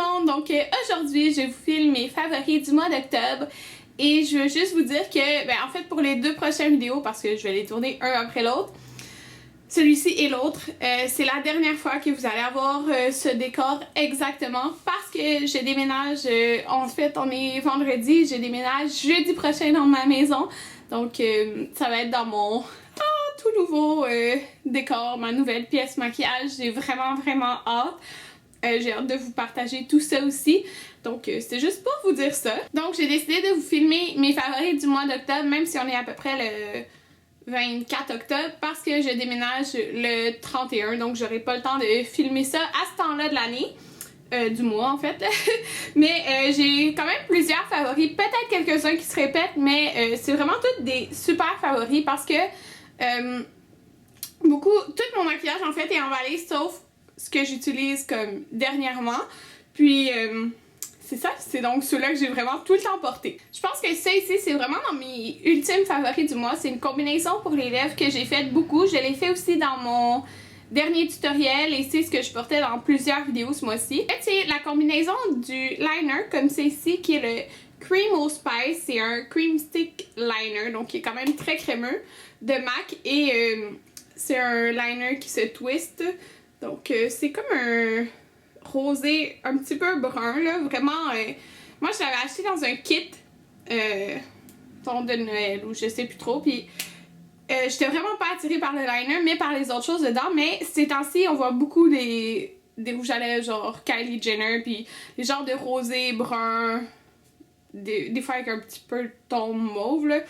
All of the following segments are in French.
monde! Donc aujourd'hui, je vous filme mes favoris du mois d'octobre et je veux juste vous dire que, en fait pour les deux prochaines vidéos, parce que je vais les tourner un après l'autre, celui-ci et l'autre, c'est la dernière fois que vous allez avoir ce décor exactement parce que je déménage, en fait on est vendredi, je déménage jeudi prochain dans ma maison, donc ça va être dans mon tout nouveau décor, ma nouvelle pièce maquillage, j'ai vraiment hâte. J'ai hâte de vous partager tout ça aussi. Donc c'était juste pour vous dire ça. Donc j'ai décidé de vous filmer mes favoris du mois d'octobre, même si on est à peu près le 24 octobre, parce que je déménage le 31. Donc j'aurai pas le temps de filmer ça à ce temps-là de l'année. Du mois en fait. Mais j'ai quand même plusieurs favoris. Peut-être quelques-uns qui se répètent, mais c'est vraiment tous des super favoris parce que tout mon maquillage en fait est emballé sauf ce que j'utilise comme dernièrement. Puis c'est ça, c'est donc ceux-là que j'ai vraiment tout le temps porté. Je pense que ça ici, c'est vraiment dans mes ultimes favoris du mois. C'est une combinaison pour les lèvres que j'ai fait beaucoup. Je l'ai fait aussi dans mon dernier tutoriel et c'est ce que je portais dans plusieurs vidéos ce mois-ci. En fait, c'est la combinaison du liner comme c'est ici qui est le Cream au Spice. C'est un cream stick liner, donc qui est quand même très crémeux de MAC et c'est un liner qui se twist. Donc c'est comme un rosé un petit peu brun là, vraiment. Moi je l'avais acheté dans un kit de Noël ou je sais plus trop, puis j'étais vraiment pas attirée par le liner mais par les autres choses dedans. Mais ces temps-ci on voit beaucoup des rouges à lèvres genre Kylie Jenner, puis les genres de rosé brun, des fois avec un petit peu de ton mauve là.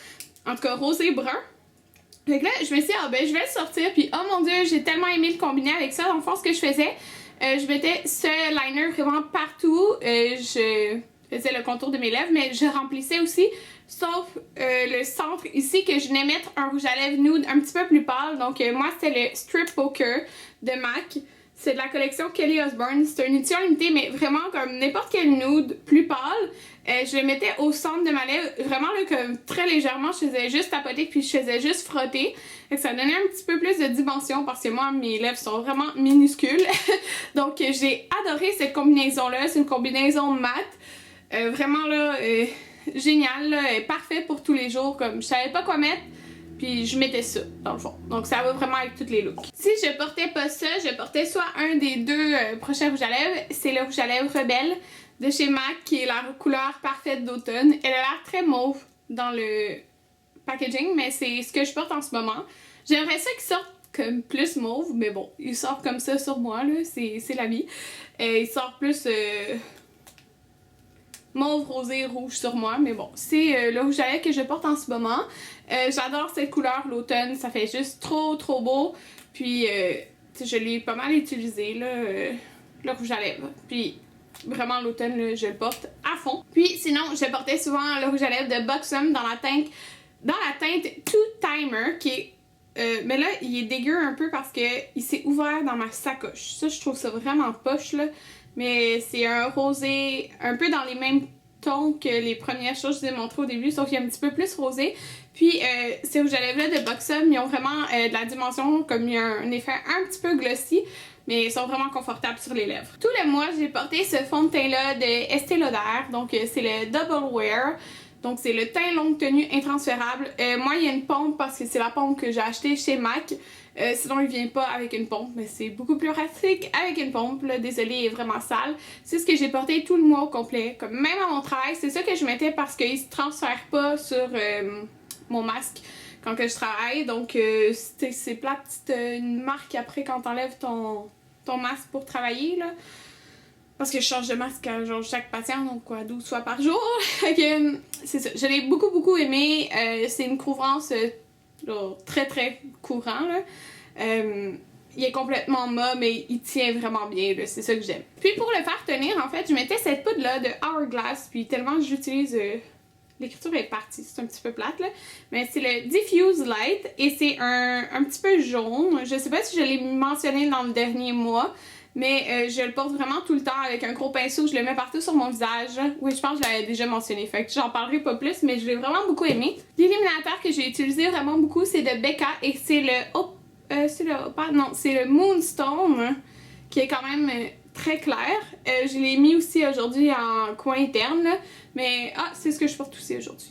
En tout cas rosé brun. Fait que là, je me suis dit, je vais le sortir, puis oh mon dieu, j'ai tellement aimé le combiner avec ça. Dans le fond, ce que je faisais, je mettais ce liner vraiment partout. Je faisais le contour de mes lèvres, mais je remplissais aussi, sauf le centre ici, que je venais mettre un rouge à lèvres nude un petit peu plus pâle. Donc moi, c'était le Strip Poker de MAC. C'est de la collection Kelly Osbourne. C'est une édition limitée, mais vraiment comme n'importe quel nude plus pâle. Je le mettais au centre de ma lèvre, vraiment là, comme très légèrement. Je faisais juste tapoter puis je faisais juste frotter. Donc ça donnait un petit peu plus de dimension parce que moi, mes lèvres sont vraiment minuscules. Donc j'ai adoré cette combinaison-là. C'est une combinaison mat. Vraiment là, géniale, là, parfait pour tous les jours. Comme je savais pas quoi mettre. Puis je mettais ça, dans le fond. Donc ça va vraiment avec tous les looks. Si je portais pas ça, je portais soit un des deux prochains rouges à lèvres. C'est le rouge à lèvres Rebelle de chez MAC, qui est la couleur parfaite d'automne. Elle a l'air très mauve dans le packaging, mais c'est ce que je porte en ce moment. J'aimerais ça qu'il sorte comme plus mauve, mais bon, il sort comme ça sur moi, là, c'est la vie. Il sort plus mauve, rosé, rouge sur moi, mais bon, c'est le rouge à lèvres que je porte en ce moment. J'adore cette couleur, l'automne, ça fait juste trop beau. Puis je l'ai pas mal utilisé là, le rouge à lèvres. Puis vraiment l'automne, je le porte à fond. Puis sinon, je portais souvent le rouge à lèvres de Buxom dans la teinte Two Timer, qui est mais là, il est dégueu un peu parce que il s'est ouvert dans ma sacoche. Ça, je trouve ça vraiment poche là. Mais c'est un rosé un peu dans les mêmes tons que les premières choses que je vous ai montrées au début, sauf qu'il est un petit peu plus rosé. Puis ces rouges à lèvres là de Buxom, ils ont vraiment de la dimension, comme il y a un effet un petit peu glossy, mais ils sont vraiment confortables sur les lèvres. Tout le mois, j'ai porté ce fond de teint là de Estée Lauder, donc c'est le Double Wear. Donc c'est le teint longue tenue intransférable. Moi il y a une pompe parce que c'est la pompe que j'ai achetée chez MAC. Sinon il vient pas avec une pompe, mais c'est beaucoup plus pratique avec une pompe. Là. Désolée, il est vraiment sale. C'est ce que j'ai porté tout le mois au complet. Comme même à mon travail, c'est ça que je mettais parce qu'il se transfère pas sur mon masque quand que je travaille. Donc c'est plate, c'est une marque après quand t'enlèves ton masque pour travailler là. Parce que je change de masque à genre chaque patient, donc quoi, 12 fois par jour. C'est ça, je l'ai beaucoup aimé. C'est une couvrance très courant là. Il est complètement mat, mais il tient vraiment bien, c'est ça que j'aime. Puis pour le faire tenir, en fait, je mettais cette poudre là de Hourglass, puis tellement j'utilise... l'écriture est partie, c'est un petit peu plate là. Mais c'est le Diffuse Light et c'est un petit peu jaune. Je sais pas si je l'ai mentionné dans le dernier mois. Mais je le porte vraiment tout le temps avec un gros pinceau, je le mets partout sur mon visage. Oui, je pense que je l'avais déjà mentionné, fait que j'en parlerai pas plus, mais je l'ai vraiment beaucoup aimé. L'illuminateur que j'ai utilisé vraiment beaucoup, c'est de Becca et c'est le... c'est le Moonstone, qui est quand même très clair. Je l'ai mis aussi aujourd'hui en coin interne, là, mais c'est ce que je porte aussi aujourd'hui.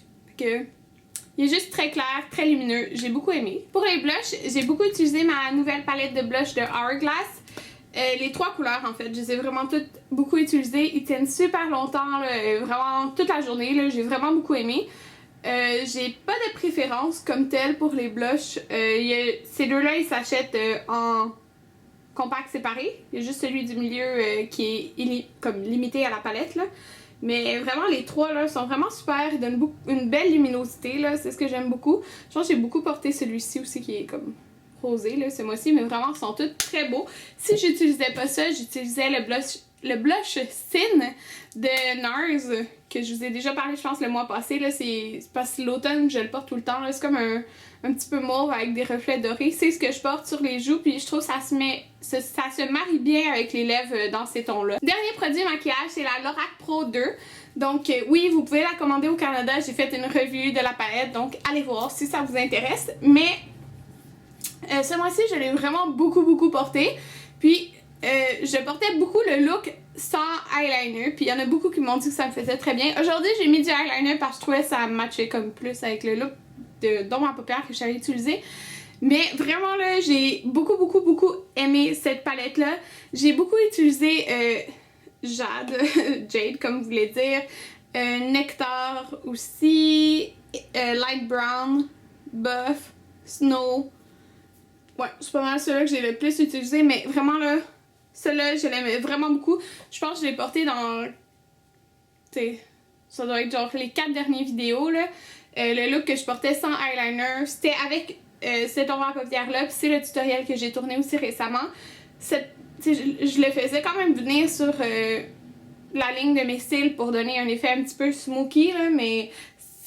Il est juste très clair, très lumineux, j'ai beaucoup aimé. Pour les blushs, j'ai beaucoup utilisé ma nouvelle palette de blush de Hourglass. Les 3 couleurs en fait, je les ai vraiment toutes beaucoup utilisées. Ils tiennent super longtemps, là, vraiment toute la journée, j'ai vraiment beaucoup aimé. J'ai pas de préférence comme telle pour les blushs. Ces deux-là, ils s'achètent en compact séparé. Il y a juste celui du milieu qui est comme limité à la palette, là. Mais vraiment, les 3 là sont vraiment super. Ils donnent une belle luminosité, là. C'est ce que j'aime beaucoup. Je pense que j'ai beaucoup porté celui-ci aussi qui est comme rosé, là, ce mois-ci. Mais vraiment, ils sont tous très beaux. Si j'utilisais pas ça, j'utilisais le blush Sin de NARS, que je vous ai déjà parlé, je pense, le mois passé. C'est parce que l'automne, je le porte tout le temps. C'est comme un petit peu mauve avec des reflets dorés. C'est ce que je porte sur les joues, puis je trouve que ça se marie bien avec les lèvres dans ces tons-là. Dernier produit maquillage, c'est la Lorac Pro 2. Donc oui, vous pouvez la commander au Canada. J'ai fait une revue de la palette, donc allez voir si ça vous intéresse. Mais ce mois-ci, je l'ai vraiment beaucoup porté. Puis je portais beaucoup le look sans eyeliner, puis il y en a beaucoup qui m'ont dit que ça me faisait très bien. Aujourd'hui, j'ai mis du eyeliner parce que je trouvais que ça matchait comme plus avec le look d'ombre à paupières que j'avais utilisé. Mais vraiment là, j'ai beaucoup aimé cette palette là. J'ai beaucoup utilisé Jade comme vous voulez dire, Nectar aussi, Light Brown, Buff, Snow. Ouais, c'est pas mal ceux-là que j'ai le plus utilisé, mais vraiment là, ceux-là, je l'aimais vraiment beaucoup. Je pense que je l'ai porté dans, ça doit être genre les 4 dernières vidéos là. Le look que je portais sans eyeliner, c'était avec cette ombre à paupières là, puis c'est le tutoriel que j'ai tourné aussi récemment. Je le faisais quand même venir sur la ligne de mes cils pour donner un effet un petit peu smoky là, mais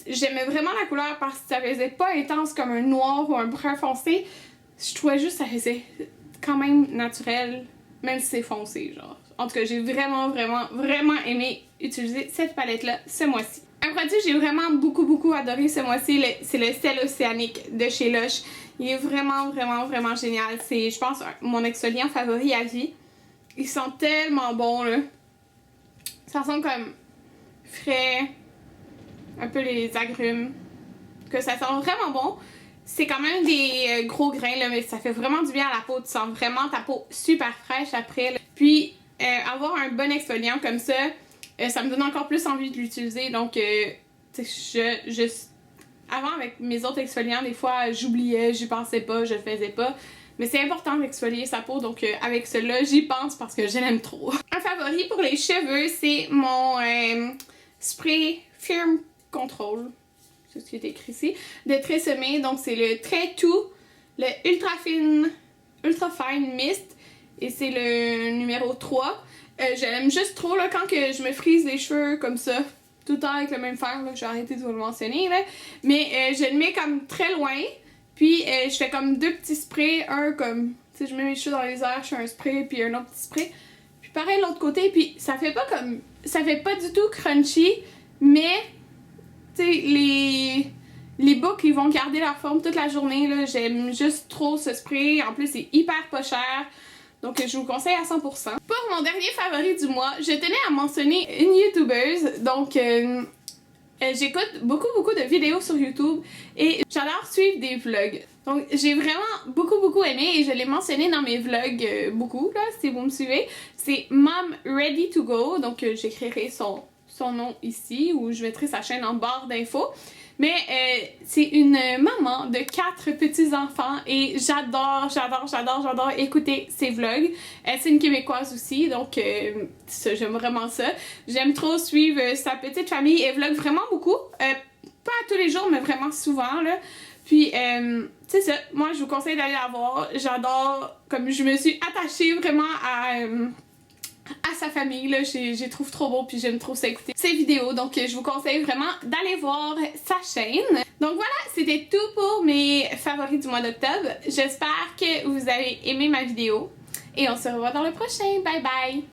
j'aimais vraiment la couleur parce que ça faisait pas intense comme un noir ou un brun foncé. Je trouvais juste que ça faisait quand même naturel, même si c'est foncé, genre. En tout cas, j'ai vraiment aimé utiliser cette palette-là ce mois-ci. Un produit que j'ai vraiment beaucoup adoré ce mois-ci, c'est le sel océanique de chez Lush. Il est vraiment génial. C'est, je pense, mon exfoliant favori à vie. Ils sont tellement bons, là. Ça sent comme frais, un peu les agrumes. Que ça sent vraiment bon. C'est quand même des gros grains, là, mais ça fait vraiment du bien à la peau. Tu sens vraiment ta peau super fraîche après, là. Puis, avoir un bon exfoliant comme ça, ça me donne encore plus envie de l'utiliser. Donc, avant, avec mes autres exfoliants, des fois, j'oubliais, j'y pensais pas, je le faisais pas. Mais c'est important d'exfolier sa peau, donc avec cela, j'y pense parce que je l'aime trop. Un favori pour les cheveux, c'est mon spray Firm Control. C'est ce qui est écrit ici. De Tresemme, donc c'est le Très Tout, le Ultra Fine Mist. Et c'est le numéro 3. Je l'aime juste trop là, quand que je me frise les cheveux comme ça. Tout le temps avec le même fer, je vais arrêter de vous le mentionner. Là. Mais je le mets comme très loin. Puis je fais comme 2 petits sprays. Un comme, tu sais, je mets mes cheveux dans les airs, je fais un spray, puis un autre petit spray. Puis pareil de l'autre côté, puis ça fait pas comme, ça fait pas du tout crunchy. Mais, tu sais, les boucles, ils vont garder leur forme toute la journée. J'aime juste trop ce spray. En plus, c'est hyper pas cher. Donc, je vous conseille à 100%. Pour mon dernier favori du mois, je tenais à mentionner une youtubeuse. Donc, j'écoute beaucoup de vidéos sur YouTube et j'adore suivre des vlogs. Donc, j'ai vraiment beaucoup aimé et je l'ai mentionné dans mes vlogs beaucoup, là, si vous me suivez. C'est Mom Ready to Go. Donc, j'écrirai son nom ici ou je mettrai sa chaîne en barre d'infos. Mais c'est une maman de 4 petits-enfants et j'adore écouter ses vlogs. C'est une Québécoise aussi, donc j'aime vraiment ça. J'aime trop suivre sa petite famille. Elle vlog vraiment beaucoup. Pas tous les jours, mais vraiment souvent, là. Puis, c'est ça. Moi, je vous conseille d'aller la voir. J'adore, comme je me suis attachée vraiment à sa famille, là, je trouve trop beau puis j'aime trop ça écouter ses vidéos, donc je vous conseille vraiment d'aller voir sa chaîne. Donc voilà, c'était tout pour mes favoris du mois d'octobre. J'espère que vous avez aimé ma vidéo et on se revoit dans le prochain. Bye bye!